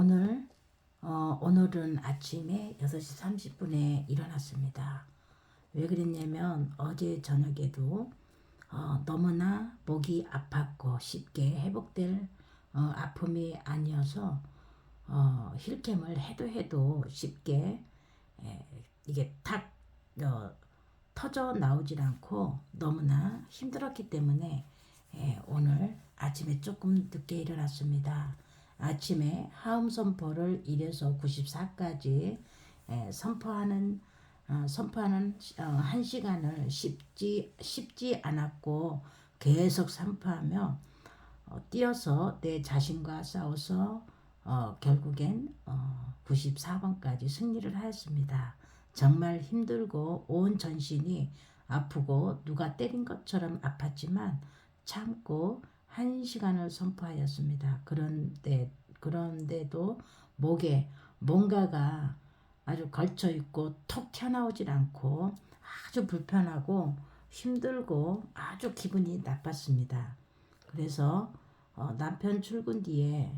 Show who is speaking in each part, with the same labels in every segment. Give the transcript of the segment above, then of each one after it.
Speaker 1: 오늘은 아침에 6시 30분에 일어났습니다. 왜 그랬냐면 어제 저녁에도 너무나 목이 아팠고 쉽게 회복될 아픔이 아니어서 힐캠을 해도 쉽게 이게 탁 터져 나오질 않고 너무나 힘들었기 때문에 오늘 아침에 조금 늦게 일어났습니다. 아침에 하음 선포를 1에서 94까지 선포하는 1시간을 쉽지 않았고 계속 선포하며 뛰어서 내 자신과 싸워서 결국엔 94번까지 승리를 하였습니다. 정말 힘들고 온 전신이 아프고 누가 때린 것처럼 아팠지만 참고 1시간을 선포하였습니다. 그런데도 목에 뭔가가 아주 걸쳐 있고 톡 튀어나오질 않고 아주 불편하고 힘들고 아주 기분이 나빴습니다. 그래서 남편 출근 뒤에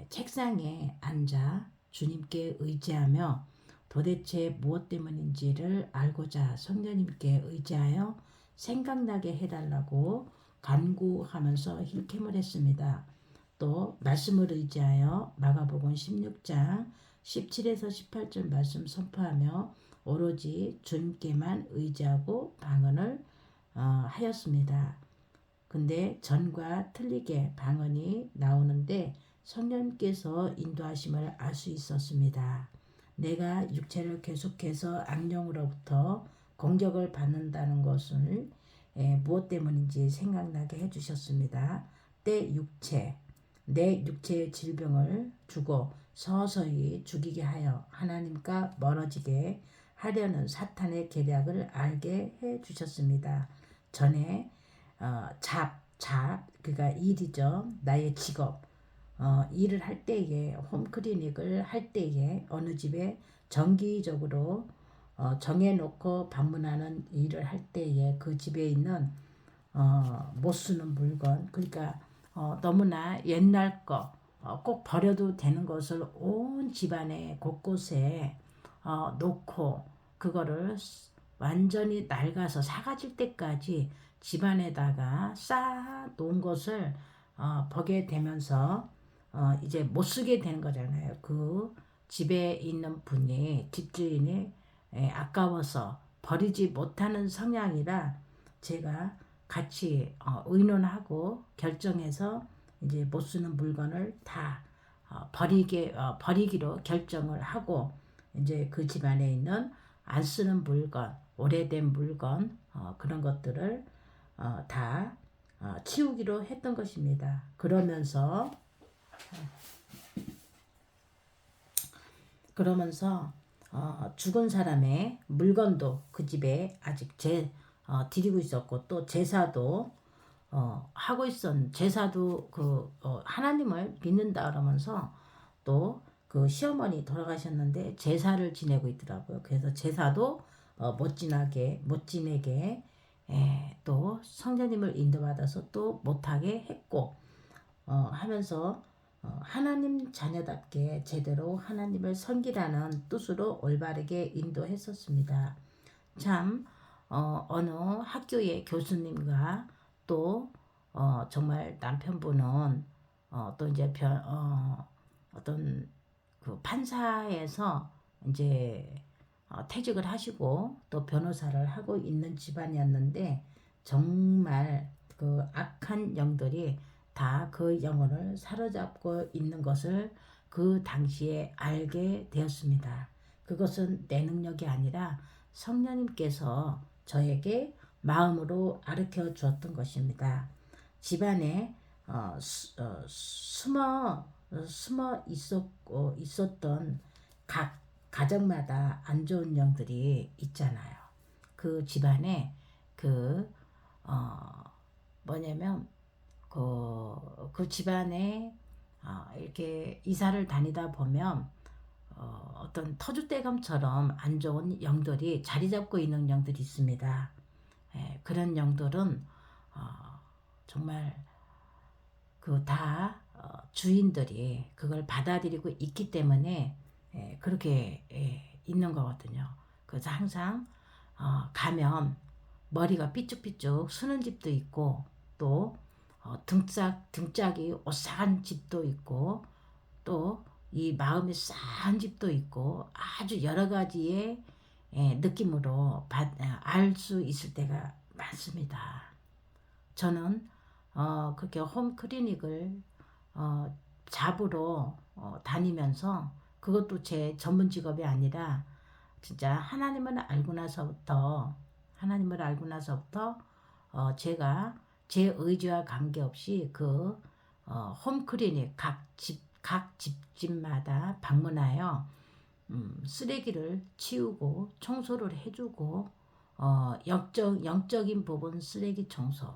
Speaker 1: 책상에 앉아 주님께 의지하며 도대체 무엇 때문인지를 알고자 성령님께 의지하여 생각나게 해달라고 간구하면서 힐캠을 했습니다. 또 말씀을 의지하여 마가복음 16장 17에서 18절 말씀 선포하며 오로지 주님께만 의지하고 방언을 하였습니다. 근데 전과 틀리게 방언이 나오는데 성령께서 인도하심을 알 수 있었습니다. 내가 육체를 계속해서 악령으로부터 공격을 받는다는 것을 무엇 때문인지 생각나게 해주셨습니다. 내 육체의 질병을 주고 서서히 죽이게 하여 하나님과 멀어지게 하려는 사탄의 계략을 알게 해주셨습니다. 전에 그러니까 일이죠. 나의 직업. 일을 할 때에 홈클리닉을 할 때에 어느 집에 정기적으로 정해놓고 방문하는 일을 할 때에 그 집에 있는 못 쓰는 물건, 그러니까 너무나 옛날 거 꼭 버려도 되는 것을 온 집안에 곳곳에 놓고 그거를 완전히 낡아서 사가질 때까지 집안에다가 쌓아 놓은 것을 보게 되면서 이제 못 쓰게 되는 거잖아요. 그 집에 있는 분이 집주인이 아까워서 버리지 못하는 성향이라 제가 같이 의논하고 결정해서 이제 못 쓰는 물건을 다 버리기로 결정을 하고 이제 그 집안에 있는 안 쓰는 물건, 오래된 물건 그런 것들을 다 치우기로 했던 것입니다. 그러면서 죽은 사람의 물건도 그 집에 아직 드리고 있었고 또 제사도 하고 제사도 하나님을 믿는다 그러면서 또 그 시어머니 돌아가셨는데 제사를 지내고 있더라고요. 그래서 제사도 못 지내게 또 성령님을 인도받아서 또 못하게 했고 하면서 하나님 자녀답게 제대로 하나님을 섬기라는 뜻으로 올바르게 인도했었습니다. 참 어느 학교의 교수님과 또 정말 남편분은 또 이제 어떤 그 판사에서 이제 퇴직을 하시고 또 변호사를 하고 있는 집안이었는데 정말 그 악한 영들이 다 그 영혼을 사로잡고 있는 것을 그 당시에 알게 되었습니다. 그것은 내 능력이 아니라 성령님께서 저에게 마음으로 가르쳐 주었던 것입니다. 집안에 숨어 있었던 각 가정마다 안 좋은 영들이 있잖아요. 그 집안에 뭐냐면 그 집안에 이렇게 이사를 다니다 보면 어떤 터줏대감처럼 안 좋은 영들이 자리 잡고 있는 영들이 있습니다. 그런 영들은 정말 다 주인들이 그걸 받아들이고 있기 때문에 그렇게 있는 거거든요. 그래서 항상 가면 머리가 삐쭉삐쭉 쓰는 집도 있고 또 등짝이 오싹한 집도 있고 또 이 마음이 싸한 집도 있고 아주 여러 가지의 느낌으로 알 수 있을 때가 많습니다. 저는 그렇게 홈 클리닉을 잡으러 다니면서 그것도 제 전문 직업이 아니라 진짜 하나님을 알고 나서부터 제가 제 의지와 관계없이 그 홈클리닉 각 집집마다 방문하여 쓰레기를 치우고 청소를 해주고 영적인 부분 쓰레기 청소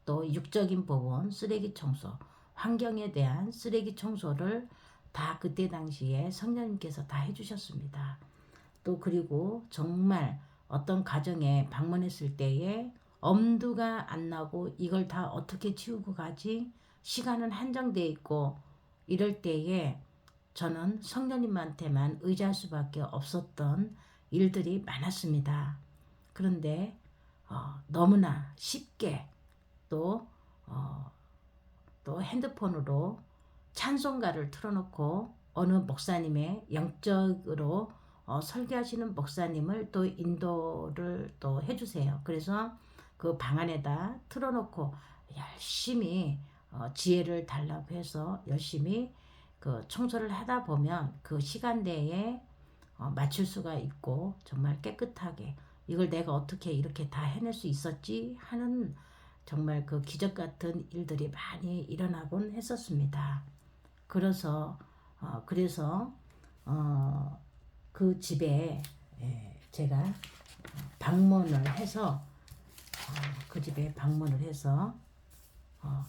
Speaker 1: 또 육적인 부분 쓰레기 청소 환경에 대한 쓰레기 청소를 다 그때 당시에 성령님께서 다 해주셨습니다. 또 그리고 정말 어떤 가정에 방문했을 때에 엄두가 안 나고 이걸 다 어떻게 치우고 가지? 시간은 한정되어 있고 이럴 때에 저는 성령님한테만 의지할 수밖에 없었던 일들이 많았습니다. 그런데 너무나 쉽게 또, 또 핸드폰으로 찬송가를 틀어놓고 어느 목사님의 영적으로 설교하시는 목사님을 또 인도를 또 해주세요. 그래서 그 방 안에다 틀어놓고 열심히 지혜를 달라고 해서 열심히 그 청소를 하다 보면 그 시간대에 맞출 수가 있고 정말 깨끗하게 이걸 내가 어떻게 이렇게 다 해낼 수 있었지 하는 정말 그 기적 같은 일들이 많이 일어나곤 했었습니다. 그래서 그 집에 제가 방문을 해서 그 집에 방문을 해서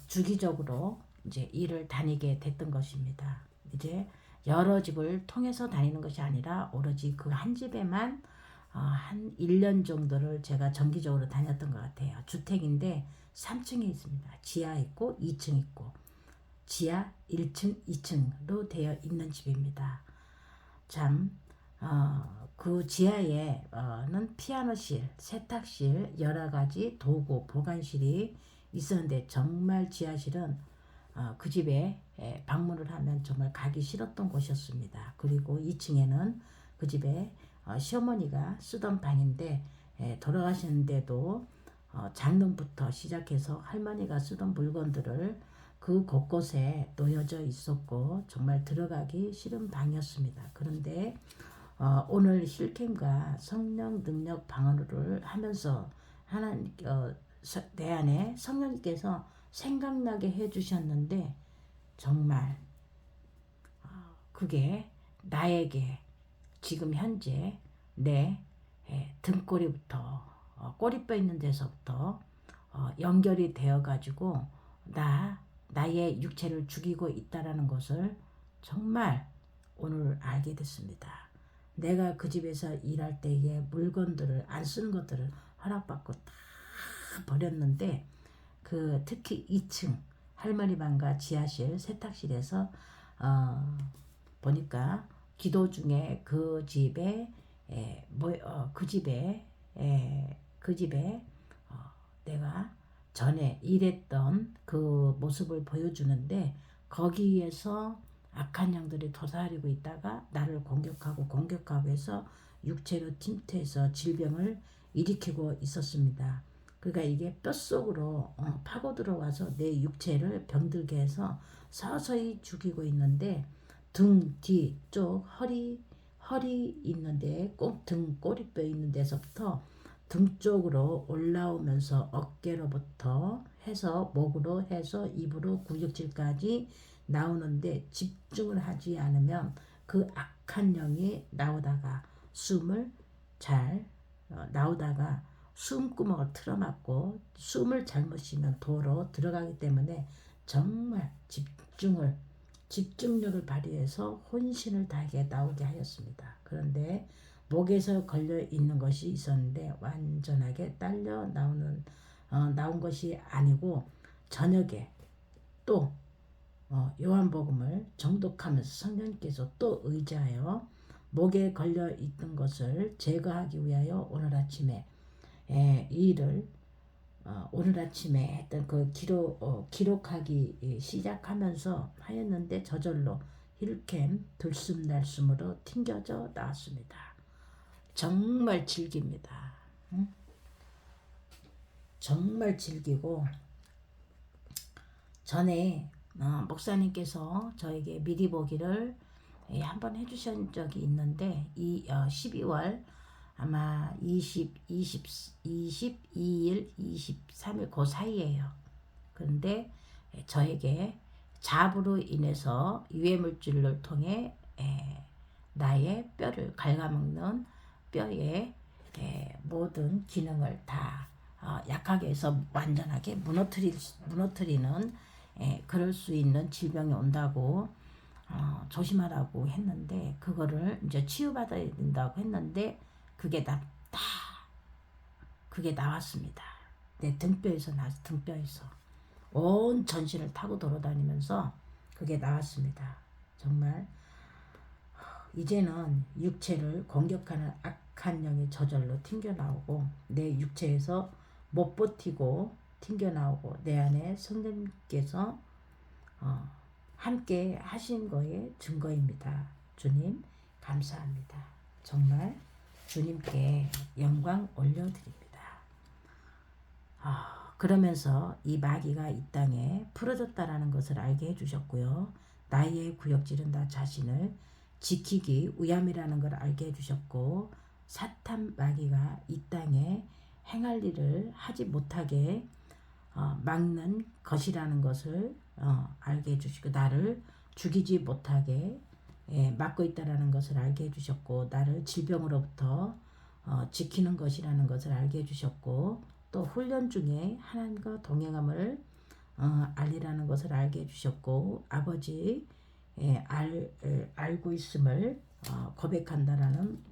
Speaker 1: 주기적으로 이제 일을 다니게 됐던 것입니다. 이제 여러 집을 통해서 다니는 것이 아니라 오로지 그 한 집에만 한 1년 정도를 제가 정기적으로 다녔던 것 같아요. 주택인데 3층에 있습니다. 지하 있고 2층 있고 지하 1층, 2층로 되어 있는 집입니다. 참, 그 지하에는 피아노실, 세탁실, 여러 가지 도구, 보관실이 있었는데 정말 지하실은 그 집에 방문을 하면 정말 가기 싫었던 곳이었습니다. 그리고 2층에는 그 집에 시어머니가 쓰던 방인데 돌아가시는데도 장롱부터 시작해서 할머니가 쓰던 물건들을 그 곳곳에 놓여져 있었고 정말 들어가기 싫은 방이었습니다. 그런데 오늘 힐캠과 성령 능력 방언을 하면서 하나님 내 안에 성령님께서 생각나게 해주셨는데 정말 그게 나에게 지금 현재 내 등꼬리부터 꼬리뼈 있는 데서부터 연결이 되어 가지고 나의 육체를 죽이고 있다라는 것을 정말 오늘 알게 됐습니다. 내가 그 집에서 일할 때에 물건들을 안 쓰는 것들을 허락받고 다 버렸는데 특히 2층 할머니 방과 지하실 세탁실에서 보니까 기도 중에 그 집에 내가 전에 일했던 그 모습을 보여주는데 거기에서 악한 영들이 도사리고 있다가 나를 공격하고 해서 육체로 침투해서 질병을 일으키고 있었습니다. 그러니까 이게 뼛속으로 파고 들어와서 내 육체를 병들게 해서 서서히 죽이고 있는데 등 뒤쪽 허리 있는데 꼭 등 꼬리뼈 있는 데서부터 등 쪽으로 올라오면서 어깨로부터 해서 목으로 해서 입으로 구역질까지 나오는데 집중을 하지 않으면 그 악한 영이 나오다가 숨구멍을 틀어막고 숨을 잘못 쉬면 도로 들어가기 때문에 정말 집중력을 발휘해서 혼신을 다하게 나오게 하였습니다. 그런데 목에서 걸려 있는 것이 있었는데 완전하게 딸려 나온 것이 아니고 저녁에 또 요한복음을 정독하면서 성령님께서 또 의지하여 목에 걸려 있던 것을 제거하기 위하여 오늘 아침에 이 일을 오늘 아침에 했던 그 기록하기 시작하면서 하였는데 저절로 힐캠 들숨날숨으로 튕겨져 나왔습니다. 정말 즐깁니다. 응? 정말 즐기고 전에 목사님께서 저에게 미리 보기를 한번 해주신 적이 있는데 12월 아마 22일, 23일 그 사이에요. 그런데 저에게 잡으로 인해서 유해물질을 통해 나의 뼈를 갉아먹는 뼈의 모든 기능을 다 약하게 해서 완전하게 무너뜨리는 그럴 수 있는 질병이 온다고 조심하라고 했는데 그거를 이제 치유받아야 된다고 했는데 그게 그게 나왔습니다. 내 등뼈에서 등뼈에서 온 전신을 타고 돌아다니면서 그게 나왔습니다. 정말 이제는 육체를 공격하는 악한 영이 저절로 튕겨나오고 내 육체에서 못 버티고 튕겨나오고 내 안에 성령님께서 함께 하신 거의 증거입니다. 주님 감사합니다. 정말 주님께 영광 올려드립니다. 그러면서 이 마귀가 이 땅에 풀어졌다라는 것을 알게 해주셨고요. 나의 구역질은 나 자신을 지키기 위함이라는 걸 알게 해주셨고 사탄 마귀가 이 땅에 행할 일을 하지 못하게 막는 것이라는 것을 알게 해주시고 나를 죽이지 못하게 막고 있다라는 것을 알게 해주셨고 나를 질병으로부터 지키는 것이라는 것을 알게 해주셨고 또 훈련 중에 하나님과 동행함을 알리라는 것을 알게 해주셨고 아버지 알고 있음을 고백한다라는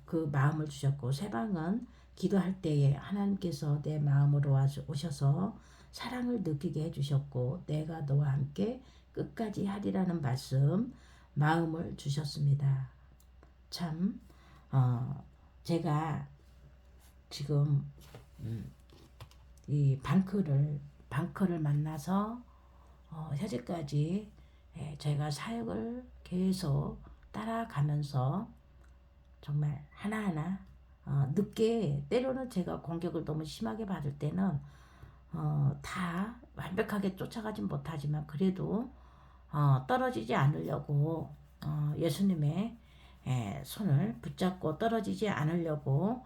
Speaker 1: 그 마음을 주셨고 세방은 기도할 때에 하나님께서 내 마음으로 오셔서 사랑을 느끼게 해주셨고 내가 너와 함께 끝까지 하리라는 말씀 마음을 주셨습니다. 참 제가 지금 이 방크를 만나서 현재까지 저희가 사역을 계속 따라가면서 정말 하나하나 늦게 때로는 제가 공격을 너무 심하게 받을 때는 다 완벽하게 쫓아가진 못하지만 그래도 떨어지지 않으려고 예수님의 손을 붙잡고 떨어지지 않으려고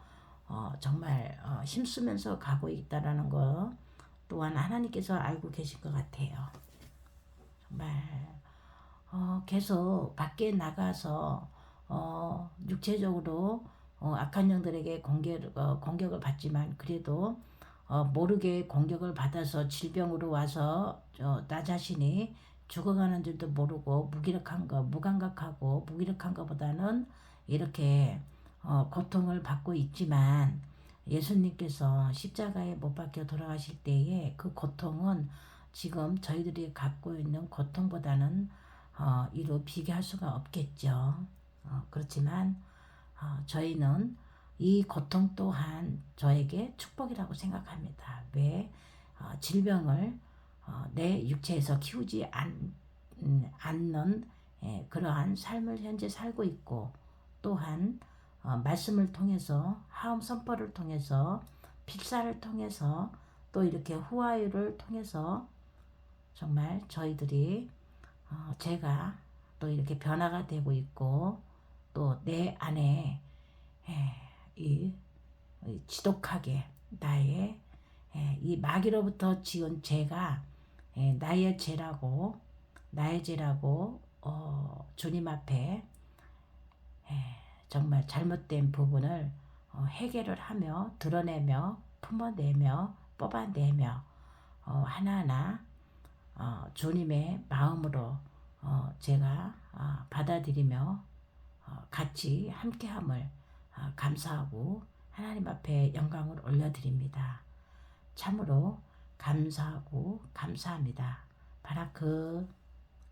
Speaker 1: 정말 힘쓰면서 가고 있다라는 거 또한 하나님께서 알고 계신 것 같아요. 정말 계속 밖에 나가서 육체적으로 악한 영들에게 공격을 받지만 그래도 모르게 공격을 받아서 질병으로 와서 나 자신이 죽어가는 줄도 모르고 무감각하고 무기력한 것보다는 이렇게 고통을 받고 있지만 예수님께서 십자가에 못 박혀 돌아가실 때에 그 고통은 지금 저희들이 갖고 있는 고통보다는 이로 비교할 수가 없겠죠. 그렇지만 저희는 이 고통 또한 저에게 축복이라고 생각합니다. 왜 질병을 내 육체에서 키우지 않는 그러한 삶을 현재 살고 있고 또한 말씀을 통해서 하음 선포를 통해서 필사를 통해서 또 이렇게 후하유를 통해서 정말 저희들이 제가 또 이렇게 변화가 되고 있고 또 내 안에 이 지독하게 나의 이 마귀로부터 지은 죄가 나의 죄라고 주님 앞에 정말 잘못된 부분을 해결을 하며 드러내며 품어내며 뽑아내며 하나하나 주님의 마음으로 제가 받아들이며 같이 함께함을 감사하고 하나님 앞에 영광을 올려드립니다. 참으로 감사하고 감사합니다. 바라크.